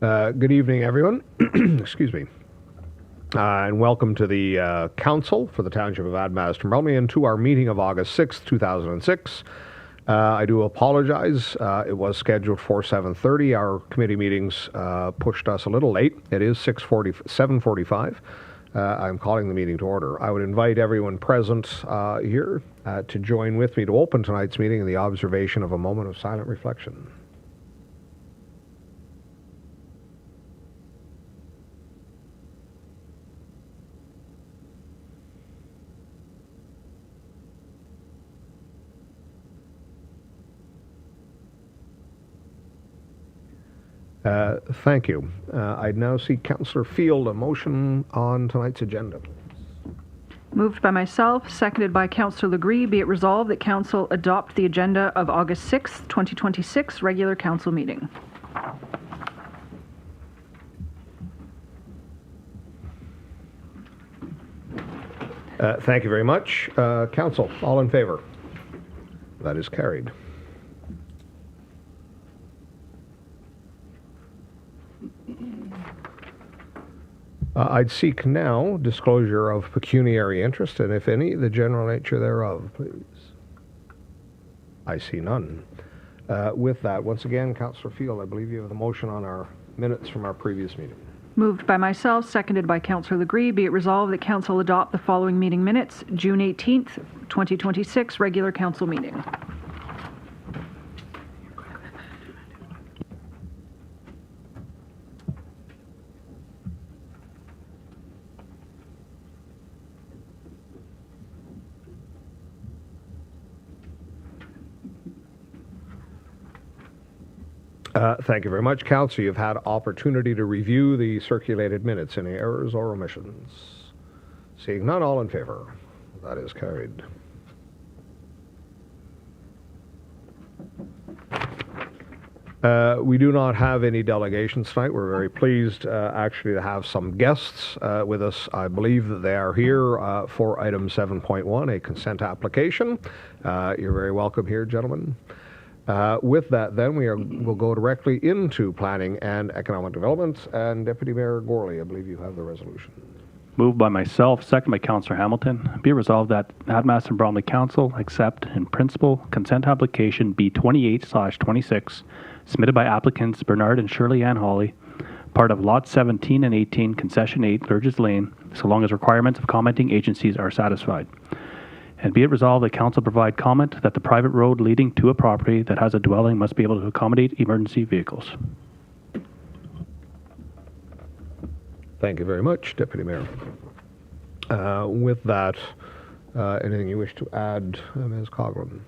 Good evening, everyone. Excuse me. And welcome to the Council for the Township of Admaster-Brumley and to our meeting of August 6th, 2006. I do apologize. It was scheduled for 7:30. Our committee meetings pushed us a little late. It is 7:45. I'm calling the meeting to order. I would invite everyone present here to join with me to open tonight's meeting in the observation of a moment of silent reflection. Thank you. I'd now see Councillor Field a motion on tonight's agenda. Moved by myself, seconded by Councillor Legris. Be it resolved that Council adopt the agenda of August 6th, 2026 regular Council meeting. Thank you very much. Council, all in favor? That is carried. I'd seek now disclosure of pecuniary interest, and if any, the general nature thereof, please. I see none. With that, once again, Councillor Field, I believe you have the motion on our minutes from our previous meeting. Moved by myself, seconded by Councillor Legris. Be it resolved that Council adopt the following meeting minutes: June 18th, 2026 regular Council meeting. Thank you very much, Council. You've had opportunity to review the circulated minutes. Any errors or omissions? Seeing none, all in favor? That is carried. We do not have any delegations tonight. We're very pleased actually to have some guests with us. I believe that they are here for item 7.1, a consent application. You're very welcome here, gentlemen. With that, then, we'll go directly into Planning and Economic Development. And Deputy Mayor Gourley, I believe you have the resolution. Moved by myself, second by Councillor Hamilton. Be resolved that Admaster-Brumley Council accept in principle consent application B28/26 submitted by applicants Bernard and Shirley Ann Hawley, part of Lots 17 and 18, Concession 8, Lurges Lane, so long as requirements of commenting agencies are satisfied. And be it resolved that Council provide comment that the private road leading to a property that has a dwelling must be able to accommodate emergency vehicles. Thank you very much, Deputy Mayor. With that, anything you wish to add, Ms. Coghlan?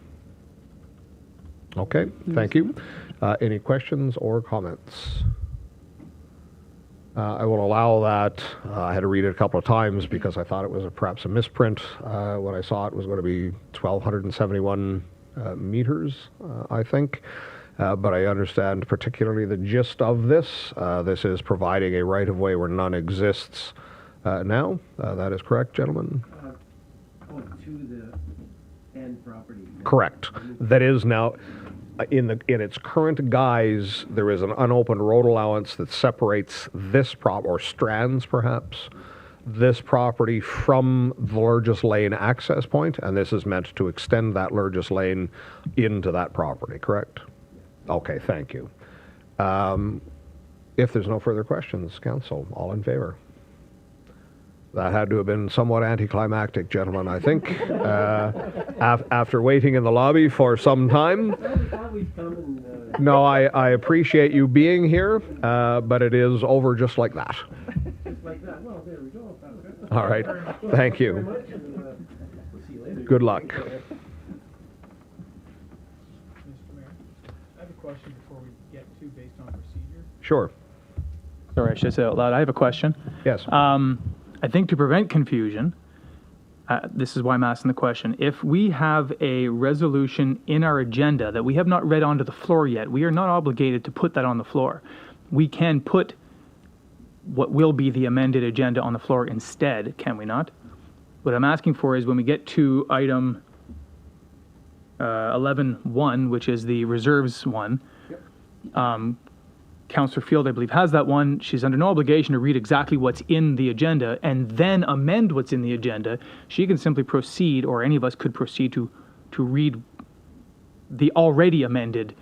Okay, thank you. Any questions or comments? I will allow that. I had to read it a couple of times because I thought it was perhaps a misprint. When I saw it was going to be 1,271 meters, I think. But I understand particularly the gist of this. This is providing a right-of-way where none exists now. That is correct, gentlemen? To the end property. Correct. That is now... In its current guise, there is an unopened road allowance that separates this or strands perhaps, this property from the Lurges Lane access point, and this is meant to extend that Lurges Lane into that property, correct? Okay, thank you. If there's no further questions, Council, all in favor? That had to have been somewhat anticlimactic, gentlemen, I think, after waiting in the lobby for some time. No, I appreciate you being here, but it is over just like that. Just like that. Well, there we go. All right. Thank you. We'll see you later. Good luck. Mr. Mayor, I have a question before we get to based on procedure. Sure. Sorry, I should say it out loud. I have a question. Yes. I think to prevent confusion, this is why I'm asking the question. If we have a resolution in our agenda that we have not read onto the floor yet, we are not obligated to put that on the floor. We can put what will be the amended agenda on the floor instead, can we not? What I'm asking for is when we get to item 11.1, which is the reserves one, Councillor Field, I believe, has that one. She's under no obligation to read exactly what's in the agenda and then amend what's in the agenda. She can simply proceed, or any of us could proceed to read the already amended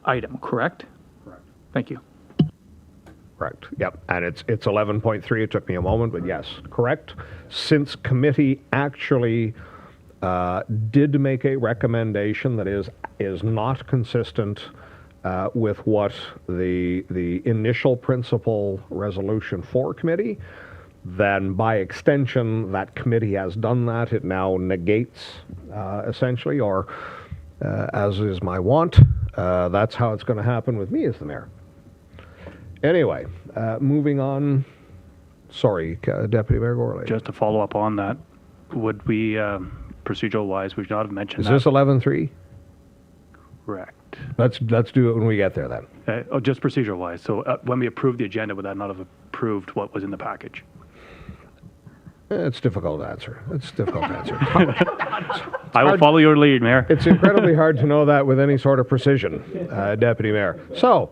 item, correct? Correct. Thank you. Correct. Yep. And it's 11.3. It took me a moment, but yes, correct. Since committee actually did make a recommendation that is not consistent with what the initial principal resolution for committee, then by extension, that committee has done that. It now negates, essentially, or as is my want, that's how it's going to happen with me as the mayor. Anyway, moving on. Sorry, Deputy Mayor Gorley. Just to follow up on that, would we, procedural-wise, we should not have mentioned Is that. this 11.3? Correct. Let's do it when we get there then. Just procedural-wise. So when we approved the agenda, would that not have approved what was in the package? It's difficult to answer. I will follow your lead, Mayor. It's incredibly hard to know that with any sort of precision, Deputy Mayor. So,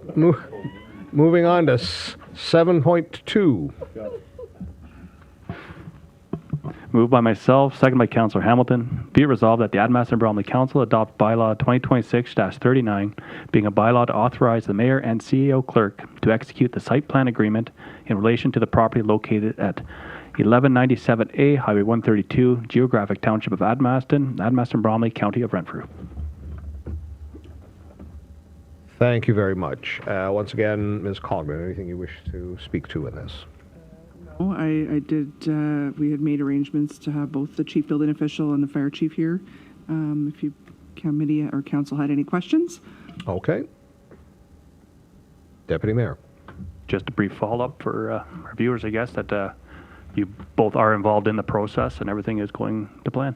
moving on to 7.2. Moved by myself, second by Councillor Hamilton. Be it resolved that the Adamaster Bromley Council adopt bylaw 2026-39, being a bylaw to authorize the mayor and CEO clerk to execute the site plan agreement in relation to the property located at 1197A Highway 132, Geographic Township of Admaston, Bromley, County of Renfrew. Thank you very much. Once again, Ms. Cogman, anything you wish to speak to in this? No, I did, we had made arrangements to have both the chief building official and the fire chief here. If you committee or council had any questions. Okay. Deputy Mayor. Just a brief follow-up for our viewers, I guess, that you both are involved in the process and everything is going to plan.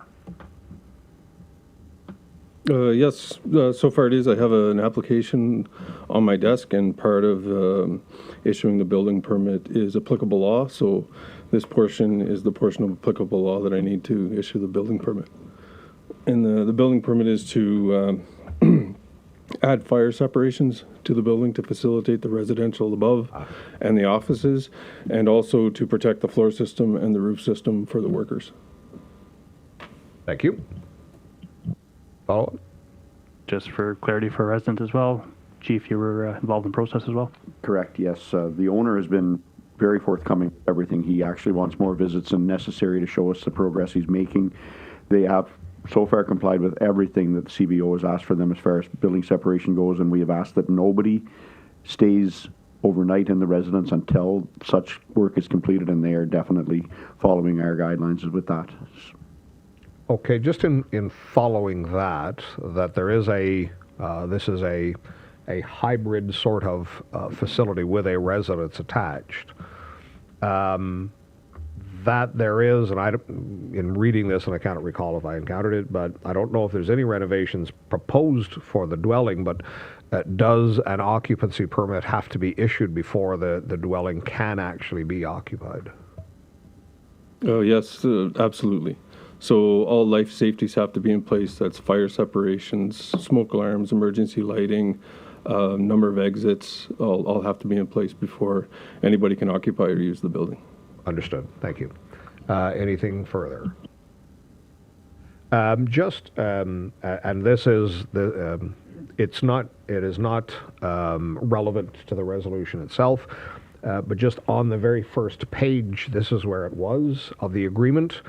Yes, so far it is. I have an application on my desk, and part of issuing the building permit is applicable law. So this portion is the portion of applicable law that I need to issue the building permit. And the building permit is to add fire separations to the building to facilitate the residential above and the offices, and also to protect the floor system and the roof system for the workers. Thank you. Follow-up? Just for clarity for residents as well, Chief, you were involved in the process as well? Correct, yes. The owner has been very forthcoming with everything. He actually wants more visits than necessary to show us the progress he's making. They have so far complied with everything that the CBO has asked for them as far as building separation goes, and we have asked that nobody stays overnight in the residence until such work is completed, and they are definitely following our guidelines with that. Okay, just in following that there is this is a hybrid sort of facility with a residence attached. That there is, and in reading this, and I can't recall if I encountered it, but I don't know if there's any renovations proposed for the dwelling, but does an occupancy permit have to be issued before the dwelling can actually be occupied? Oh, yes, absolutely. So all life safeties have to be in place. That's fire separations, smoke alarms, emergency lighting, number of exits, all have to be in place before anybody can occupy or use the building. Understood. Thank you. Anything further? And this is it is not relevant to the resolution itself, but just on the very first page, this is where it was of the agreement.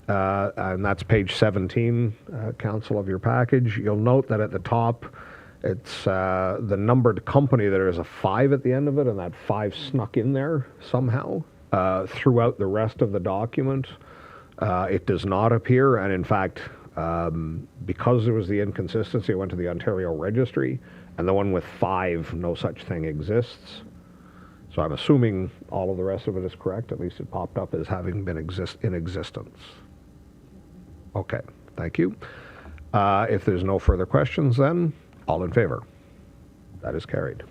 And that's page 17, Council, of your package. You'll note that at the top, it's the numbered company. There is a 5 at the end of it, and that 5 snuck in there somehow. Throughout the rest of the document, it does not appear. And in fact, because there was the inconsistency, I went to the Ontario Registry, and the one with 5, no such thing exists. So I'm assuming all of the rest of it is correct. At least it popped up as having been in existence. Okay, thank you. If there's no further questions, then all in favor? That is carried.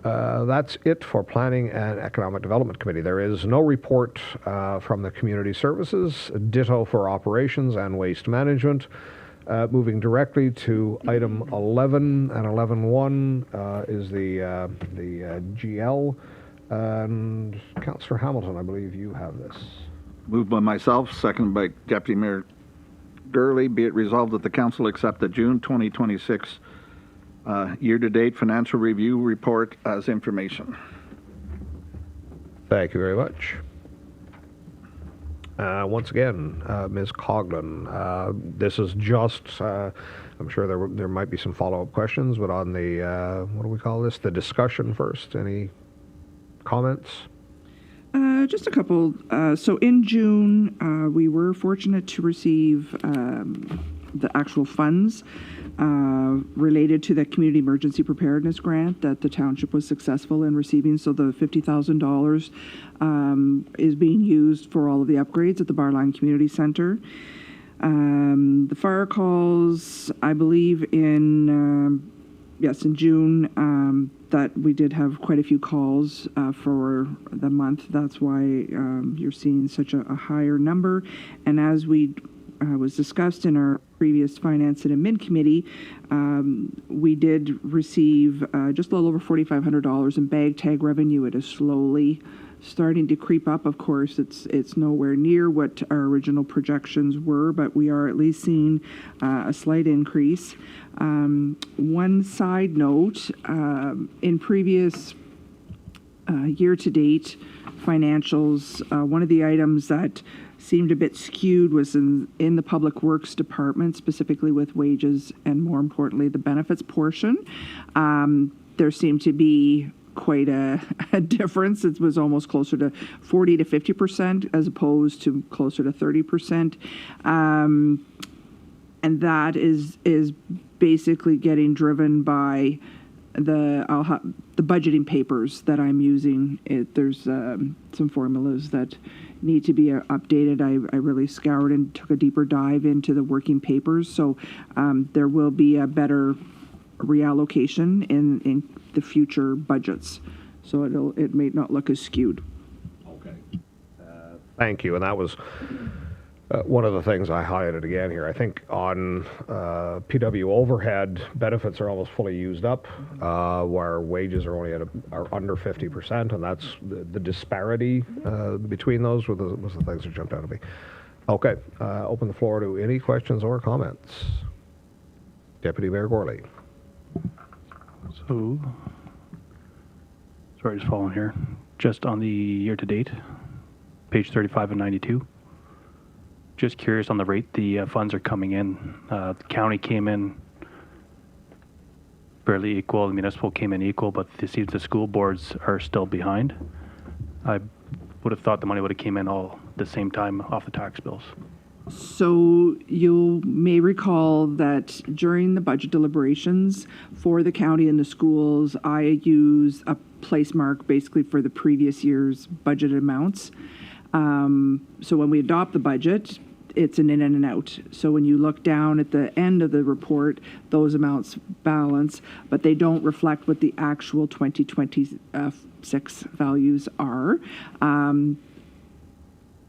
That's it for Planning and Economic Development Committee. There is no report from the Community Services, ditto for Operations and Waste Management. Moving directly to item 11 and 11.1 is the GL. And Councillor Hamilton, I believe you have this. Moved by myself, seconded by Deputy Mayor Gurley. Be it resolved that the council accept the June 2026 year-to-date financial review report as information. Thank you very much. Once again, Ms. Coughlin, this is just, I'm sure there might be some follow-up questions, but on the, what do we call this? The discussion first. Any comments? Just a couple. So in June, we were fortunate to receive the actual funds related to the Community Emergency Preparedness Grant that the township was successful in receiving. So the $50,000 is being used for all of the upgrades at the Barline Community Center. The fire calls, I believe in June, that we did have quite a few calls for the month. That's why you're seeing such a higher number. And as we was discussed in our previous Finance and Admin Committee, we did receive just a little over $4,500 in bag tag revenue. It is slowly starting to creep up. Of course, it's nowhere near what our original projections were, but we are at least seeing a slight increase. One side note, in previous year-to-date financials, one of the items that seemed a bit skewed was in the Public Works Department, specifically with wages and, more importantly, the benefits portion. There seemed to be quite a difference. It was almost closer to 40 to 50% as opposed to closer to 30%. And that is basically getting driven by the budgeting papers that I'm using. There's some formulas that need to be updated. I really scoured and took a deeper dive into the working papers. So there will be a better reallocation in the future budgets. So it may not look as skewed. Okay. Thank you. And that was one of the things I highlighted again here. I think on PW overhead, benefits are almost fully used up, where wages are only are under 50%, and that's the disparity between those was the things that jumped out at me. Okay, open the floor to any questions or comments. Deputy Mayor Gorley. So, sorry, just following here. Just on the year-to-date, page 35 and 92. Just curious on the rate the funds are coming in. The county came in fairly equal, the municipal came in equal, but it seems the school boards are still behind. I would have thought the money would have came in all the same time off the tax bills. So you may recall that during the budget deliberations for the county and the schools, I use a place mark basically for the previous year's budgeted amounts. So when we adopt the budget, it's an in and an out. So when you look down at the end of the report, those amounts balance, but they don't reflect what the actual 2026 values are.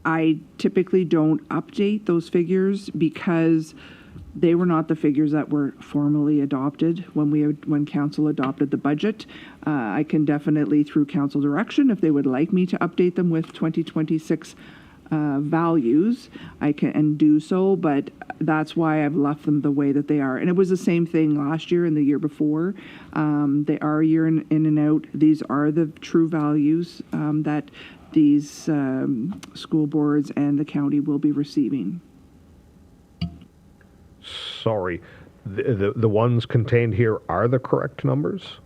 I typically don't update those figures because they were not the figures that were formally adopted when council adopted the budget. I can definitely, through council direction, if they would like me to update them with 2026 values, I can do so, but that's why I've left them the way that they are. And it was the same thing last year and the year before. They are a year in and out. These are the true values that these school boards and the county will be receiving. Sorry, the ones contained here are the correct numbers?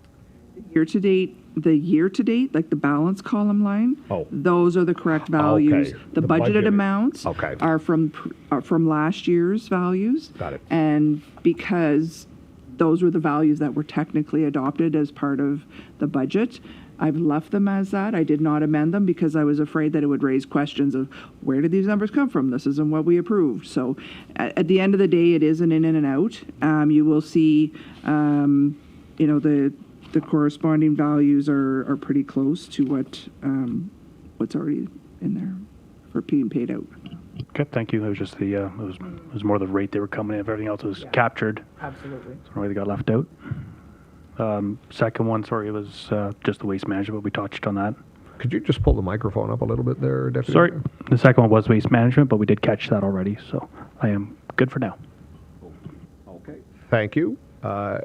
The year-to-date, like the balance column line, those are the correct values. Okay. The budgeted amounts are from last year's values. Got it. And because those were the values that were technically adopted as part of the budget, I've left them as that. I did not amend them because I was afraid that it would raise questions of where did these numbers come from? This isn't what we approved. So at the end of the day, it is an in and an out. You will see, the the corresponding values are pretty close to what's already in there for being paid out. Okay, thank you. It was just the, it was more the rate they were coming in. If everything else was captured, Absolutely. so the way they got left out. Second one, sorry, it was just the waste management. We touched on that. Could you just pull the microphone up a little bit there, Deputy? Sorry, Mayor? the second one was waste management, but we did catch that already, so I am good for now. Okay. Thank you.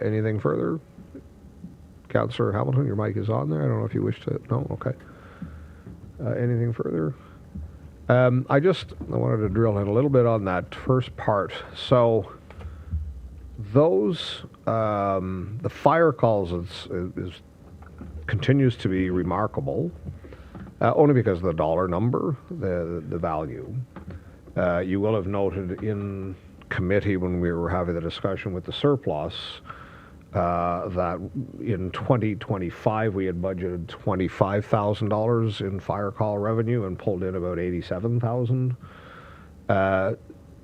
Anything further? Councillor Hamilton, your mic is on there. I don't know if you wish to. No? Okay. Anything further? I wanted to drill in a little bit on that first part. So those, the fire calls is continues to be remarkable, only because of the dollar number, the value. You will have noted in committee when we were having the discussion with the surplus that in 2025 we had budgeted $25,000 in fire call revenue and pulled in about $87,000.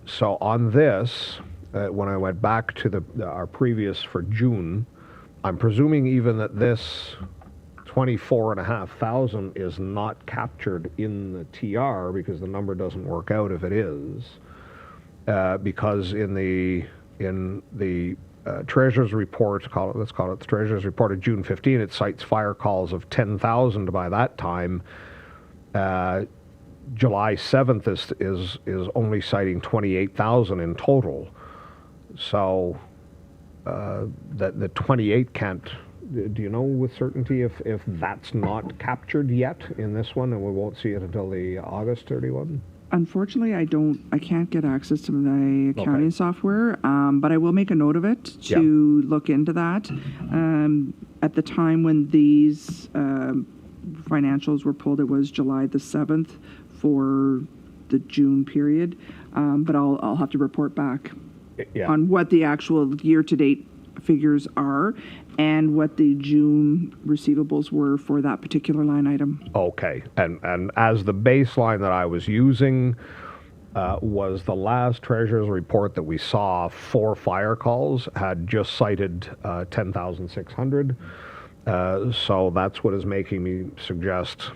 So on this, when I went back to our previous for June, I'm presuming even that this 24,500 is not captured in the TR because the number doesn't work out if it is, because in the Treasurer's report, let's call it the Treasurer's report of June 15, it cites fire calls of 10,000 by that time. July 7th is only citing 28,000 in total. So that the 28 can't. Do you know with certainty if that's not captured yet in this one, and we won't see it until the August 31? Unfortunately, I can't get access to the accounting software, but I will make a note of it to look into that. At the time when these financials were pulled, it was July the 7th for the June period, but I'll have to report back on what the actual year-to-date figures are and what the June receivables were for that particular line item. Okay, and as the baseline that I was using was the last Treasurer's report that we saw for fire calls had just cited 10,600. So that's what is making me suggest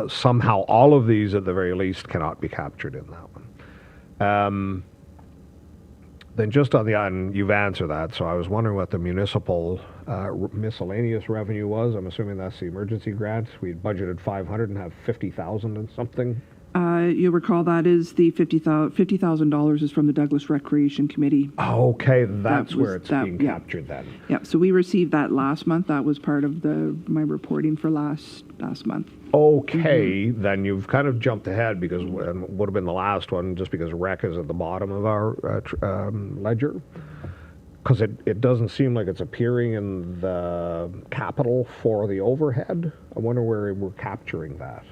somehow all of these at the very least cannot be captured in that one. Then just on and you've answered that, so I was wondering what the municipal miscellaneous revenue was. I'm assuming that's the emergency grant. We had budgeted 500 and have 50,000 and something. You'll recall that is the $50,000 is from the Douglas Recreation Committee. Okay, that's where it's being captured then. Yeah, so we received that last month. That was part of my reporting for last month. Okay, then you've kind of jumped ahead because it would have been the last one just because rec is at the bottom of our ledger. Because it doesn't seem like it's appearing in the capital for the overhead. I wonder where we're capturing that.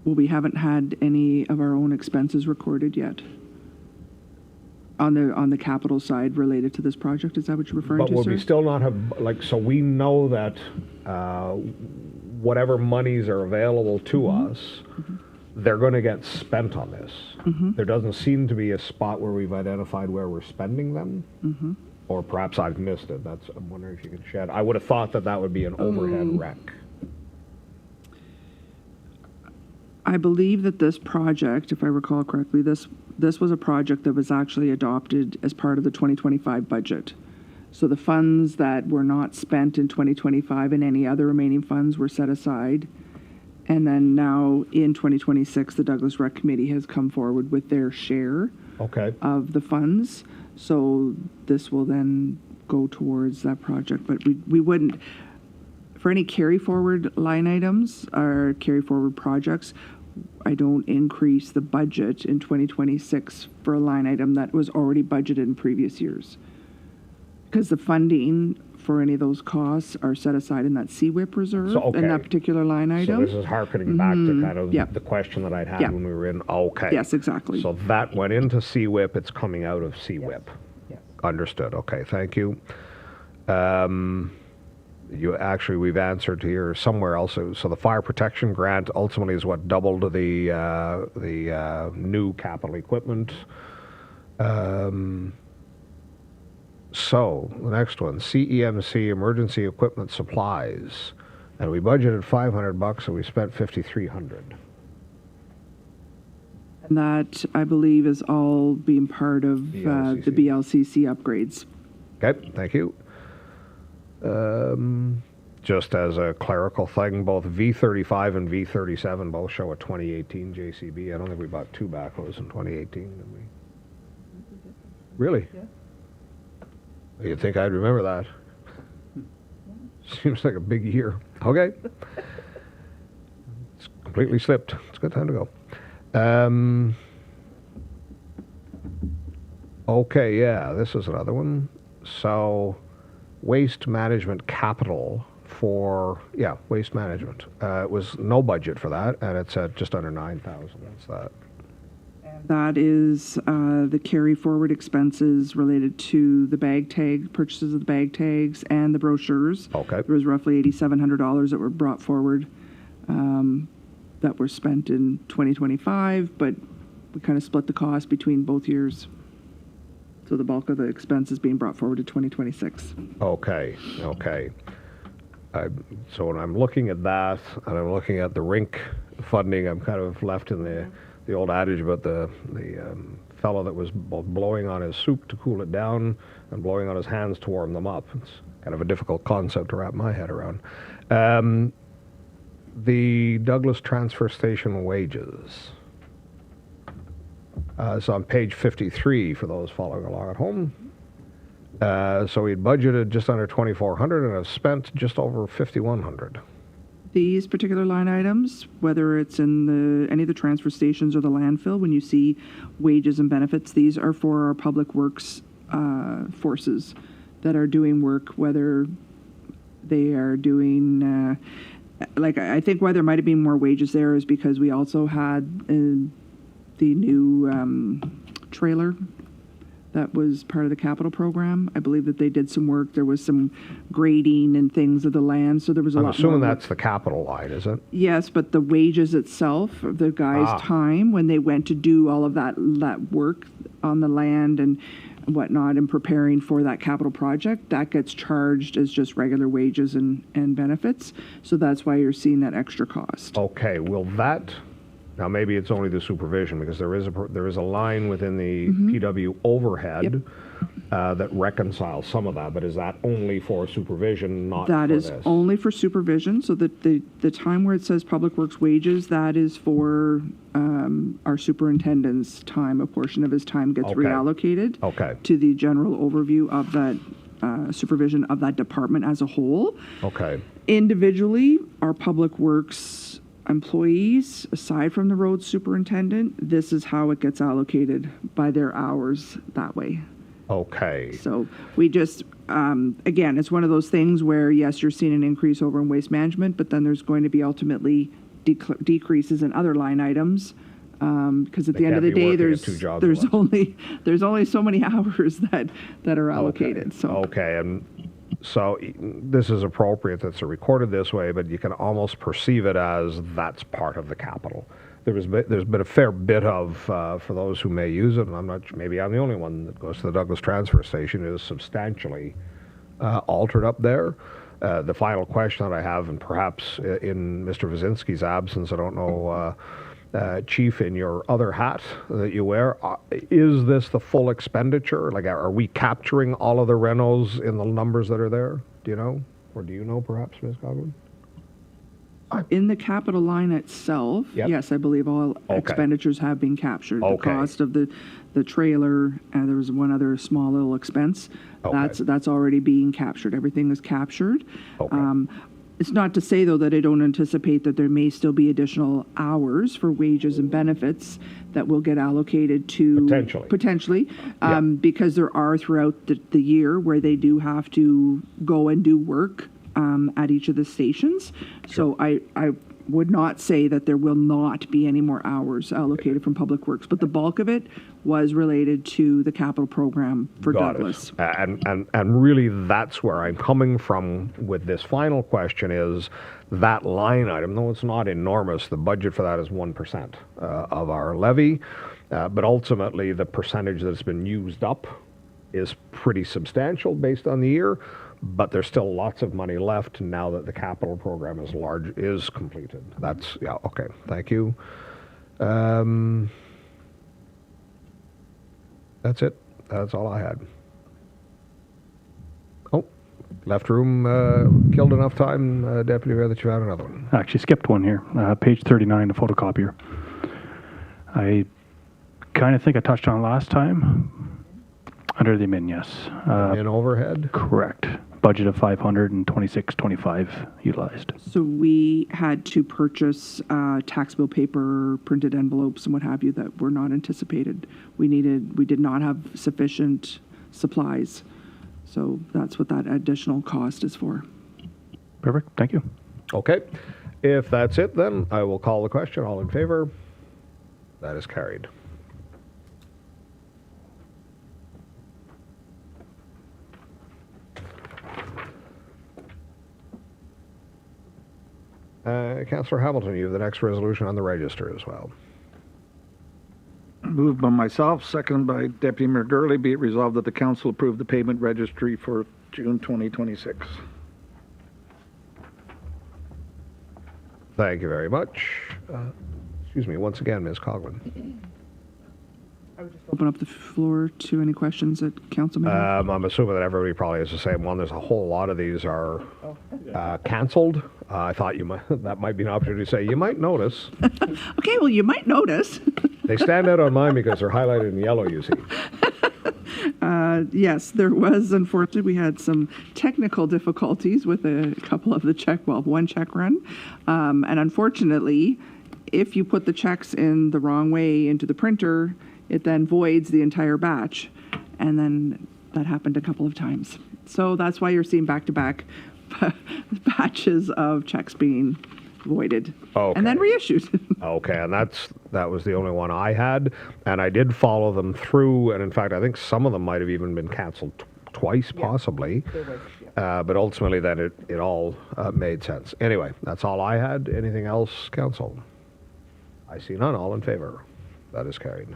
Well, we haven't had any of our own expenses recorded yet on the capital side related to this project. Is that what you're referring to, But sir? will we still not have, so we know that whatever monies are available to us, they're going to get spent on this. There doesn't seem to be a spot where we've identified where we're spending them. Or perhaps I've missed it. I'm wondering if you could shed. I would have thought that would be an overhead rec. I believe that this project, if I recall correctly, this was a project that was actually adopted as part of the 2025 budget. So the funds that were not spent in 2025 and any other remaining funds were set aside. And then now in 2026, the Douglas Rec Committee has come forward with their share of the funds. So this will then go towards that project. But we wouldn't, for any carry forward line items or carry forward projects, I don't increase the budget in 2026 for a line item that was already budgeted in previous years. Because the funding for any of those costs are set aside in that CWIP reserve in that particular line item. So this is harkening back to kind of the question that I'd had when we were in. Okay. Yes, exactly. So that went into CWIP. It's coming out of CWIP. Yes. Understood. Okay. Thank you. We've answered here somewhere else. So the fire protection grant ultimately is what doubled the new capital equipment. So, the next one, CEMC Emergency Equipment Supplies. And we budgeted $500 and we spent $5,300. And that, I believe, is all being part of the BLCC upgrades. Okay, thank you. Just as a clerical thing, both V35 and V37 both show a 2018 JCB. I don't think we bought two backhoes in 2018, did we? Really? Yeah. You'd think I'd remember that. Seems like a big year. Okay. It's completely slipped. It's a good time to go. Okay, yeah, this is another one. So, waste management capital for, waste management. It was no budget for that, and it's at just under 9,000. That's that. That is the carry forward expenses related to the bag tag, purchases of the bag tags and the brochures. Okay. There was roughly $8,700 that were brought forward that were spent in 2025, but we kind of split the cost between both years. So the bulk of the expense is being brought forward to 2026. Okay. So when I'm looking at that, and I'm looking at the rink funding, I'm kind of left in the old adage about the fellow that was both blowing on his soup to cool it down and blowing on his hands to warm them up. It's kind of a difficult concept to wrap my head around. The Douglas Transfer Station wages. It's on page 53 for those following along at home. So we budgeted just under 2,400 and have spent just over 5,100. These particular line items, whether it's in any of the transfer stations or the landfill, when you see wages and benefits, these are for our public works forces that are doing work, whether they are doing, I think why there might have been more wages there is because we also had the new trailer that was part of the capital program. I believe that they did some work. There was some grading and things of the land, so there was a lot more. I'm assuming that's the capital line, is it? Yes, but the wages itself, the guys' time when they went to do all of that work on the land and whatnot and preparing for that capital project, that gets charged as just regular wages and benefits. So that's why you're seeing that extra cost. Okay, will that... Now maybe it's only the supervision because there is a line within the PW overhead that reconciles some of that, but is that only for supervision, not that for is this? Only for supervision. So that the time where it says public works wages, that is for our superintendent's time. A portion of his time gets reallocated to the general overview of that supervision of that department as a whole. Okay. Individually, our public works employees, aside from the road superintendent, this is how it gets allocated by their hours that way. Okay. So we just, again, it's one of those things where, yes, you're seeing an increase over in waste management, but then there's going to be ultimately decreases in other line items. Because at the end of the day, there's only so many hours that are allocated. So okay, and so this is appropriate that's recorded this way, but you can almost perceive it as that's part of the capital. There's been a fair bit of, for those who may use it, and I'm not, maybe I'm the only one that goes to the Douglas Transfer Station, is substantially altered up there. The final question that I have, and perhaps in Mr. Wyszynski's absence, I don't know, Chief, in your other hat that you wear, is this the full expenditure? Like, are we capturing all of the renos in the numbers that are there? Do you know? Or do you know, perhaps, Ms. Godwin? In the capital line itself, yes, I believe all expenditures have been captured. The cost of the trailer, and there was one other small little expense, that's already being captured. Everything is captured. It's not to say, though, that I don't anticipate that there may still be additional hours for wages and benefits that will get allocated to... Potentially. Because there are throughout the year where they do have to go and do work at each of the stations. Sure. So I would not say that there will not be any more hours allocated from Public Works, but the bulk of it was related to the capital program for Douglas. And really that's where I'm coming from with this final question is that line item, though it's not enormous, the budget for that is 1% of our levy, but ultimately the percentage that's been used up is pretty substantial based on the year, but there's still lots of money left now that the capital program is completed. That's, yeah, okay, thank you. That's it. That's all I had. Oh, left room, killed enough time, Deputy Mayor, that you had another one. Actually skipped one here. Page 39, the photocopier. I kind of think I touched on it last time. Under the admin, yes. In overhead? Correct. Budget of 526.25 utilized. So we had to purchase tax bill paper, printed envelopes, and what have you that were not anticipated. We did not have sufficient supplies. So that's what that additional cost is for. Perfect. Thank you. Okay. If that's it, then I will call the question. All in favor? That is carried. Councillor Hamilton, you have the next resolution on the register as well. Moved by myself, seconded by Deputy Mayor Gurley. Be it resolved that the council approve the payment registry for June 2026. Thank you very much. Excuse me, once again, Ms. Coughlin. I would just open up the floor to any questions that council may have. I'm assuming that everybody probably has the same one. There's a whole lot of these are canceled. I thought that might be an opportunity to say, you might notice. Okay, well, you might notice. They stand out on mine because they're highlighted in yellow, you see. Yes, there was, unfortunately, we had some technical difficulties with a couple of the one check run. And unfortunately, if you put the checks in the wrong way into the printer, it then voids the entire batch. And then that happened a couple of times. So that's why you're seeing back-to-back batches of checks being voided and then reissued. Okay, and that was the only one I had, and I did follow them through, and in fact, I think some of them might have even been canceled twice, possibly. But ultimately, then it all made sense. Anyway, that's all I had. Anything else, council? I see none. All in favor? That is carried.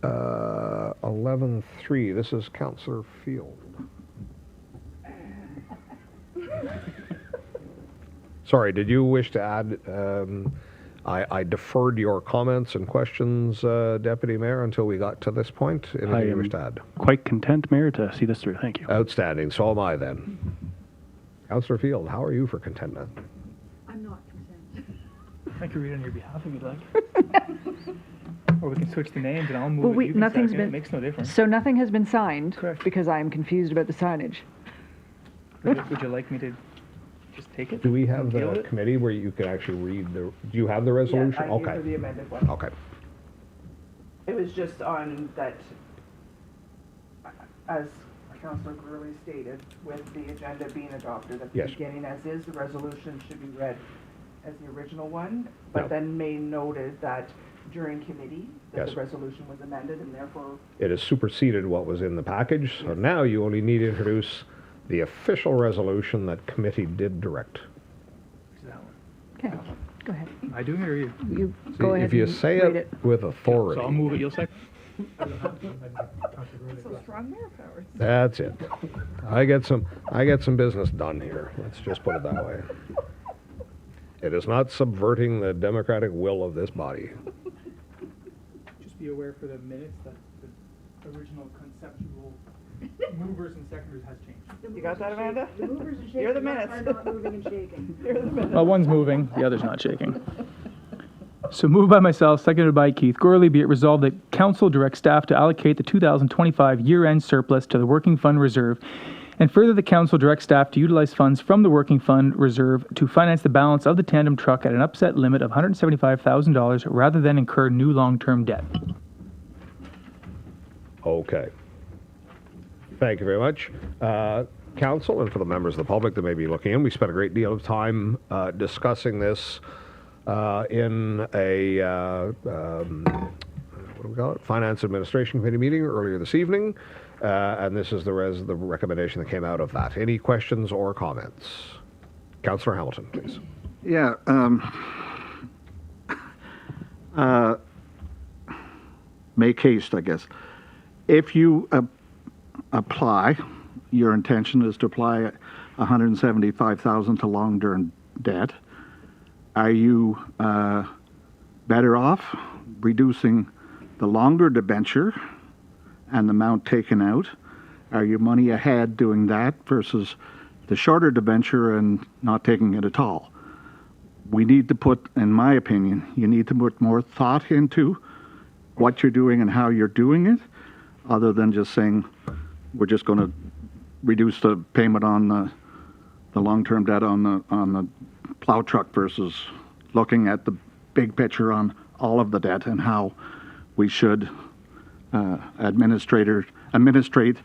Uh, 11.3. This is Councillor Field. Sorry, did you wish to add? I deferred your comments and questions, Deputy Mayor, until we got to this point. Anything you wish to add? Quite content, Mayor, to see this through. Thank you. Outstanding. So am I then. Councillor Field, how are you for contentment? I'm not content. I can read on your behalf if you'd like. Or we can switch the names and I'll move Well, it. You can nothing's second it. been. It makes no difference. So nothing has been signed. Correct. Because I am confused about the signage. Would you like me to just take it? Do we have Deal with the it? committee where you can actually read the? Do you have the resolution? Yeah, I gave Okay. her the amended one. Okay. It was just on that, as Councillor Gurley stated, with the agenda being adopted at the Yes. beginning as is, the resolution should be read as the original one, Yeah. but then May noted that during committee, that Yes. the resolution was amended and therefore It has superseded what was in the package, so now you only need to introduce the official resolution that committee did direct. That one. Okay, go ahead. Am I doing it or you? You See, go ahead if you and say read it with authority, So I'll move it. You'll second. strong mayor powers. that's it. I get some business done here. Let's just put it that way. It is not subverting the democratic will of this body. Just be aware for the minutes that the original conceptual movers and seconders has changed. You got that, Amanda? The movers and shakers You're the minutes. are not moving and shaking. Well, one's moving, the other's not shaking. So moved by myself, seconded by Keith Gorley, be it resolved that council directs staff to allocate the 2025 year-end surplus to the working fund reserve, and further the council directs staff to utilize funds from the working fund reserve to finance the balance of the tandem truck at an upset limit of $175,000 rather than incur new long-term debt. Okay. Thank you very much. Council, and for the members of the public that may be looking in, we spent a great deal of time discussing this in a, what do we call it? Finance Administration Committee meeting earlier this evening. And this is the recommendation that came out of that. Any questions or comments? Councillor Hamilton, please. Yeah. Make haste, I guess. If you apply, your intention is to apply $175,000 to long-term debt. Are you better off reducing the longer debenture and the amount taken out? Are you money ahead doing that versus the shorter debenture and not taking it at all? We need to put, in my opinion, you need to put more thought into what you're doing and how you're doing it, other than just saying we're just going to reduce the payment on the long-term debt on the plow truck versus looking at the big picture on all of the debt and how we should administrate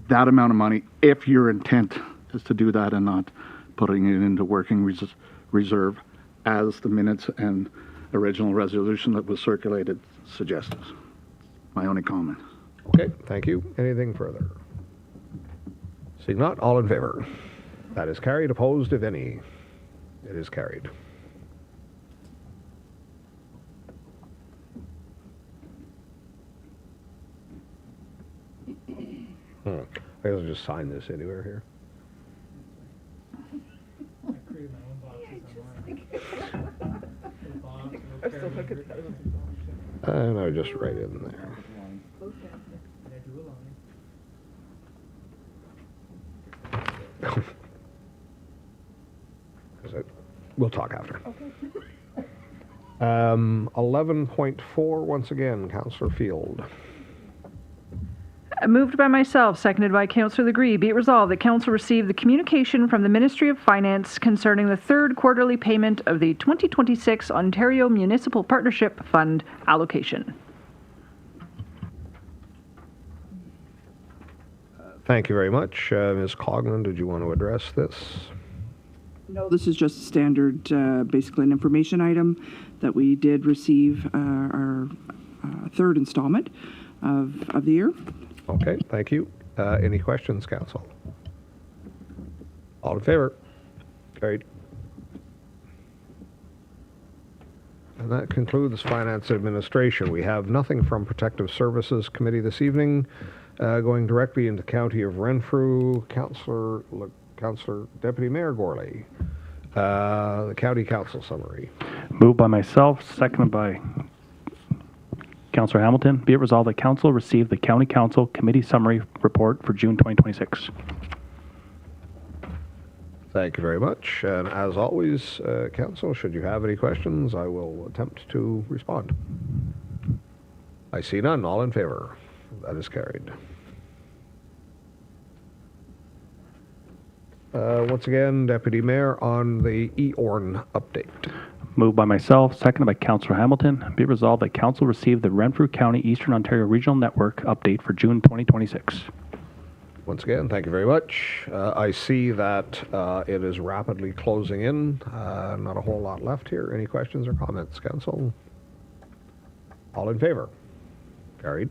that amount of money if your intent is to do that and not putting it into working reserve as the minutes and original resolution that was circulated suggested. My only comment. Okay, thank you. Anything further? Seeing not, all in favor? That is carried. Opposed, if any? It is carried. I guess I'll just sign this anywhere here. And I just write in there. We'll talk after. 11.4, once again, Councillor Field. Moved by myself, seconded by Councillor Legree. Be it resolved that Council receive the communication from the Ministry of Finance concerning the third quarterly payment of the 2026 Ontario Municipal Partnership Fund allocation. Thank you very much. Ms. Coglan, did you want to address this? No, this is just standard, basically an information item that we did receive our third installment of the year. Okay, thank you. Any questions, Council? All in favor? Carried. And that concludes Finance Administration. We have nothing from Protective Services Committee this evening. Going directly into County of Renfrew, Councillor Deputy Mayor Gourley. The County Council summary. Moved by myself, seconded by Councillor Hamilton. Be it resolved that Council received the County Council Committee Summary Report for June 2026. Thank you very much. And as always, Council, should you have any questions, I will attempt to respond. I see none. All in favor? That is carried. Once again, Deputy Mayor, on the EORN update. Moved by myself, seconded by Councillor Hamilton. Be it resolved that Council received the Renfrew County Eastern Ontario Regional Network update for June 2026. Once again, thank you very much. I see that it is rapidly closing in. Not a whole lot left here. Any questions or comments, Council? All in favor? Carried.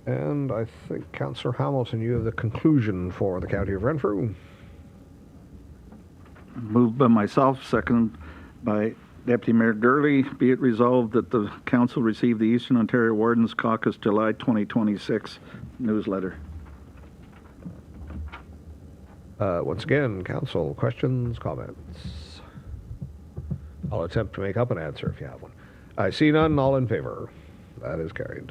And I think, Councillor Hamilton, you have the conclusion for the County of Renfrew. Moved by myself, second by Deputy Mayor Gurley. Be it resolved that the Council receive the Eastern Ontario Wardens Caucus July 2026 newsletter. Once again, Council, questions, comments? I'll attempt to make up an answer if you have one. I see none. All in favor? That is carried.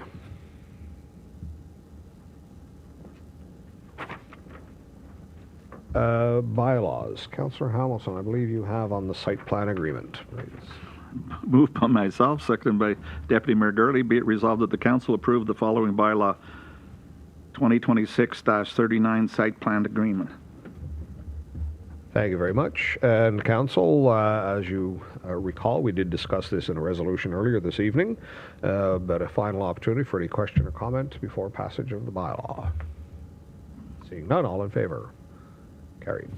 Bylaws. Councillor Hamilton, I believe you have on the site plan agreement. Please. Moved by myself, seconded by Deputy Mayor Gurley. Be it resolved that the Council approve the following bylaw 2026-39 site plan agreement. Thank you very much. And Council, as you recall, we did discuss this in a resolution earlier this evening, but a final opportunity for any question or comment before passage of the bylaw. Seeing none, all in favor? Carried.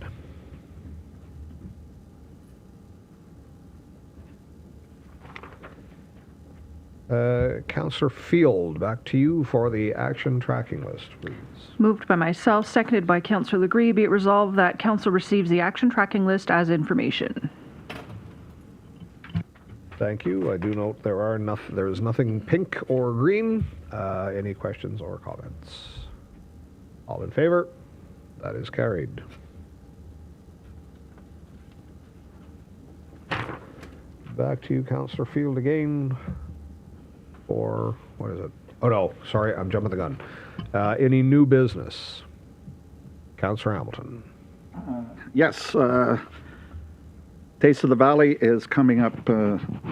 Councillor Field, back to you for the action tracking list, please. Moved by myself, seconded by Councillor Legree. Be it resolved that council receives the action tracking list as information. Thank you. I do note there is nothing pink or green. Any questions or comments? All in favor? That is carried. Back to you, Councillor Field, again. Or what is it? Oh no, sorry, I'm jumping the gun. Any new business? Councillor Hamilton. Yes, Taste of the Valley is coming up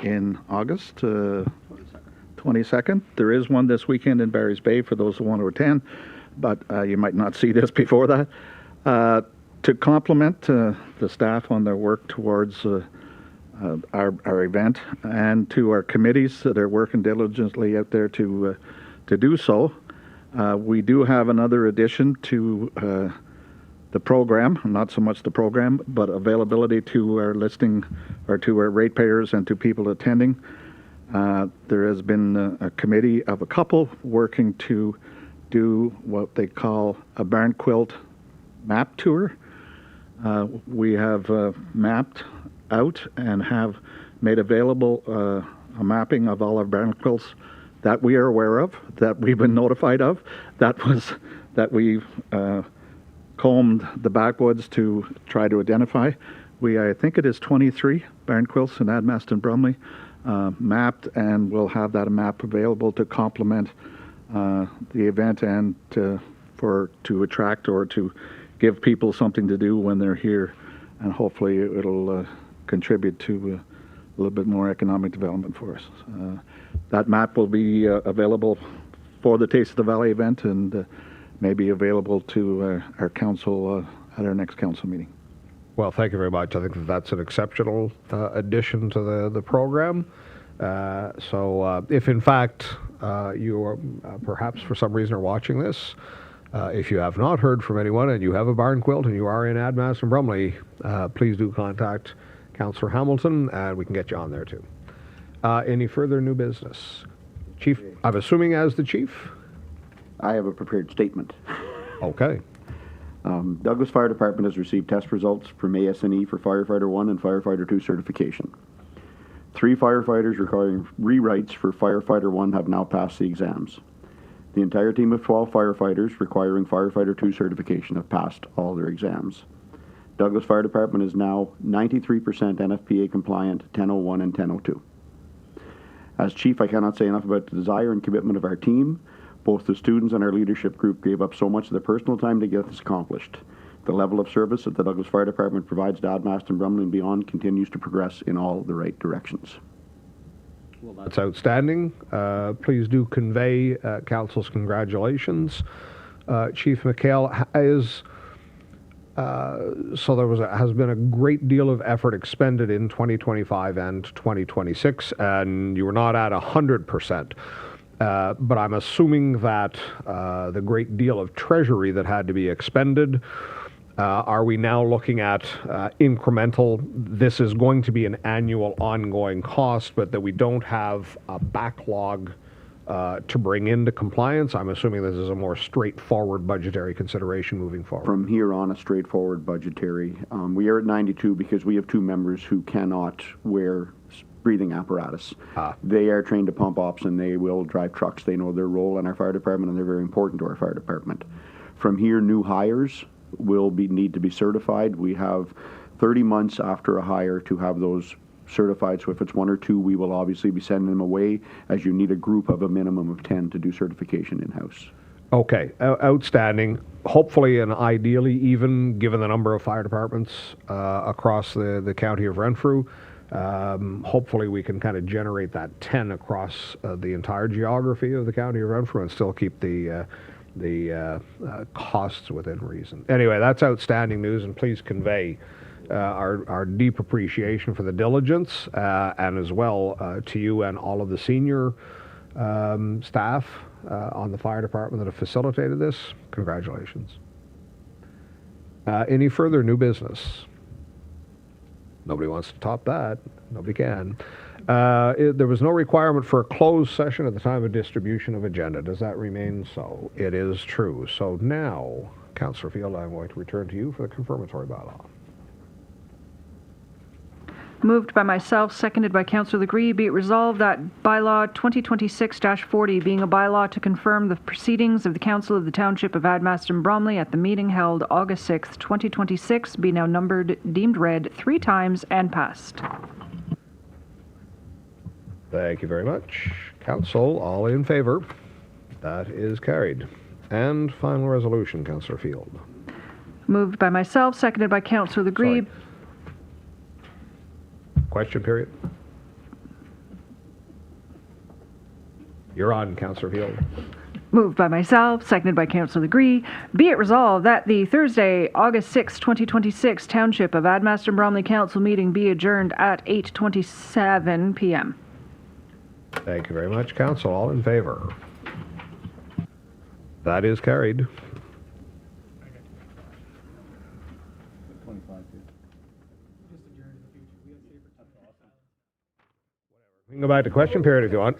in August 22nd. There is one this weekend in Barry's Bay for those who want to attend, but you might not see this before that. To compliment the staff on their work towards our event, and to our committees that are working diligently out there to do so, we do have another addition to the program, not so much the program, but availability to our listing or to our ratepayers and to people attending. There has been a committee of a couple working to do what they call a barn quilt map tour. We have mapped out and have made available a mapping of all our barn quilts that we are aware of, that we've been notified of, that we've combed the backwoods to try to identify. I think it is 23 barn quilts in Admaston Brumley mapped, and we'll have that map available to complement the event and to attract or to give people something to do when they're here, and hopefully it'll contribute to a little bit more economic development for us. That map will be available for the Taste of the Valley event and may be available to our council at our next council meeting. Well, thank you very much. I think that's an exceptional addition to the program. So if in fact you are perhaps for some reason are watching this, if you have not heard from anyone and you have a barn quilt and you are in Admaston Brumley, please do contact Councillor Hamilton and we can get you on there too. Any further new business? Chief, I'm assuming as the chief? I have a prepared statement. Okay. Douglas Fire Department has received test results from AS&E for Firefighter 1 and Firefighter 2 certification. 3 firefighters requiring rewrites for Firefighter 1 have now passed the exams. The entire team of 12 firefighters requiring Firefighter 2 certification have passed all their exams. Douglas Fire Department is now 93% NFPA compliant, 1001 and 1002. As chief, I cannot say enough about the desire and commitment of our team. Both the students and our leadership group gave up so much of their personal time to get this accomplished. The level of service that the Douglas Fire Department provides to Admaston, Brumley and beyond continues to progress in all the right directions. Well, that's outstanding. Please do convey Council's congratulations. Chief McHale, so there has been a great deal of effort expended in 2025 and 2026, and you were not at 100%. But I'm assuming that the great deal of treasury that had to be expended, are we now looking at incremental? This is going to be an annual ongoing cost, but that we don't have a backlog to bring into compliance. I'm assuming this is a more straightforward budgetary consideration moving forward. From here on, a straightforward budgetary. We are at 92 because we have 2 members who cannot wear breathing apparatus. They are trained to pump ops and they will drive trucks. They know their role in our fire department and they're very important to our fire department. From here, new hires will need to be certified. We have 30 months after a hire to have those certified. So if it's 1 or 2, we will obviously be sending them away, as you need a group of a minimum of 10 to do certification in-house. Okay, outstanding. Hopefully and ideally even, given the number of fire departments across the county of Renfrew, hopefully we can kind of generate that 10 across the entire geography of the county of Renfrew and still keep the costs within reason. Anyway, that's outstanding news, and please convey our deep appreciation for the diligence and as well to you and all of the senior staff on the fire department that have facilitated this. Congratulations. Any further new business? Nobody wants to top that. Nobody can. There was no requirement for a closed session at the time of distribution of agenda. Does that remain so? It is true. So now, Councillor Field, I'm going to return to you for the confirmatory bylaw. Moved by myself, seconded by Councillor Legree, be it resolved that bylaw 2026-40, being a bylaw to confirm the proceedings of the Council of the Township of Admaston Bromley at the meeting held August 6th, 2026, be now numbered, deemed read 3 times, and passed. Thank you very much. Council, all in favor? That is carried. And final resolution, Councillor Field. Moved by myself, seconded by Councillor Legree. Sorry. Question period. You're on, Councillor Field. Moved by myself, seconded by Councillor Legree. Be it resolved that the Thursday, August 6, 2026 Township of Admaston Bromley Council meeting be adjourned at 8:27 p.m. Thank you very much, Council. All in favor? That is carried. We can go back to question period if you want.